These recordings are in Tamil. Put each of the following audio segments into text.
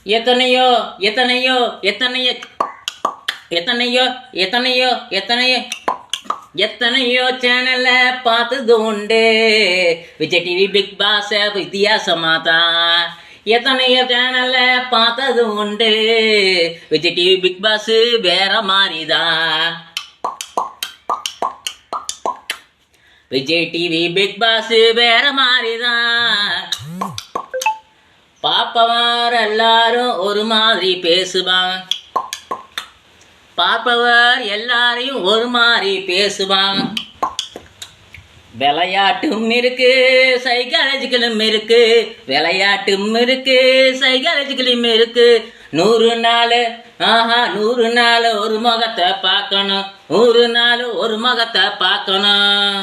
எத்தனையோ எத்தனையோ எத்தனையோ எத்தனையோ எத்தனையோ எத்தனையோ எத்தனையோ சேனல்ல பார்த்தது உண்டு. விஜய் டிவி பிக் பாஸ் வித்தியாசமா தான். எத்தனையோ சேனல்ல பார்த்தது உண்டு. விஜய் டிவி பிக் பாஸ் வேற மாதிரிதான். விஜய் டிவி பிக் பாஸ் வேற மாதிரிதான். பாப்பவர் எல்லாரும் ஒரு மாதிரி பேசுவாங்க. பார்ப்பவர் எல்லாரையும் ஒரு மாதிரி பேசுவாங்க. விளையாட்டும் இருக்கு, சைக்காலஜிக்கலும் இருக்கு. விளையாட்டும் இருக்கு, சைக்காலஜிக்கலும் இருக்கு. 100 நாள் 100 நாள் ஒரு முகத்தை பார்க்கணும். 100 நாள் ஒரு முகத்தை பார்க்கணும்.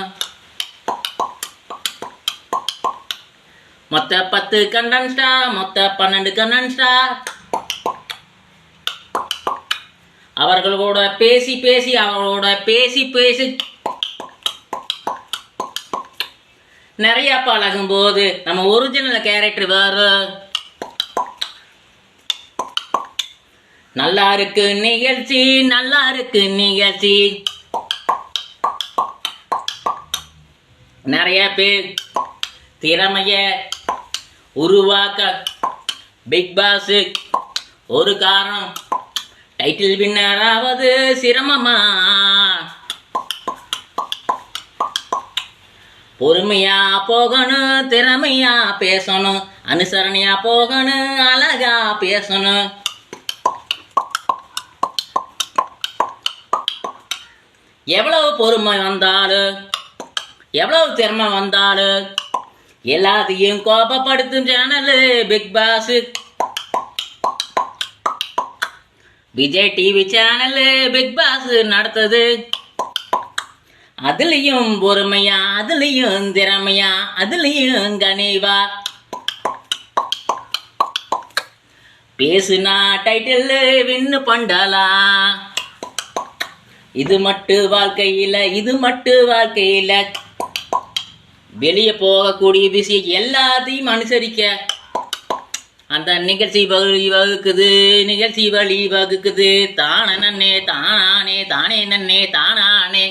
மொத்த 10 கண்டன் ஸ்டார், மொத்த 12 கண்டன் ஸ்டார். அவர்களோட பேசி பேசி நிறைய பழகும் போது நம்ம ஒரிஜினல் கேரக்டர் வரும். நல்லா இருக்கு நிகழ்ச்சி, நல்லா இருக்கு நிகழ்ச்சி. நிறைய பேர் திறமைய உருவாக்க பிக் பாஸ் ஒரு காரணம். டைட்டில் வின்னர் ஆவது சிரமமா? பொறுமையா போகணும், திறமையா பேசணும், அனுசரணையா போகணும், அழகா பேசணும். எவ்வளவு பொறுமை வந்தாலும், எவ்வளவு திறமை வந்தாலும் எல்லாத்தையும் கோபப்படுத்தும் channel Bigg Boss. Vijay TV channel Bigg Boss நடத்துது. அதுலயும் பொறுமையா, அதுலயும் திறமையா, அதுலயும் கனிவா பேசுனா டைட்டில் வின்னு பண்ணலாம். இது மட்டும் வாழ்க்கையில, இது மட்டும் வாழ்க்கையில வெளியே போகக்கூடிய விஷயம் எல்லாத்தையும் அனுசரிக்க அந்த நிகழ்ச்சி வகுக்குது. நிகழ்ச்சி வழி வகுக்குது. தானே தானே தானே நன்னே தானானே.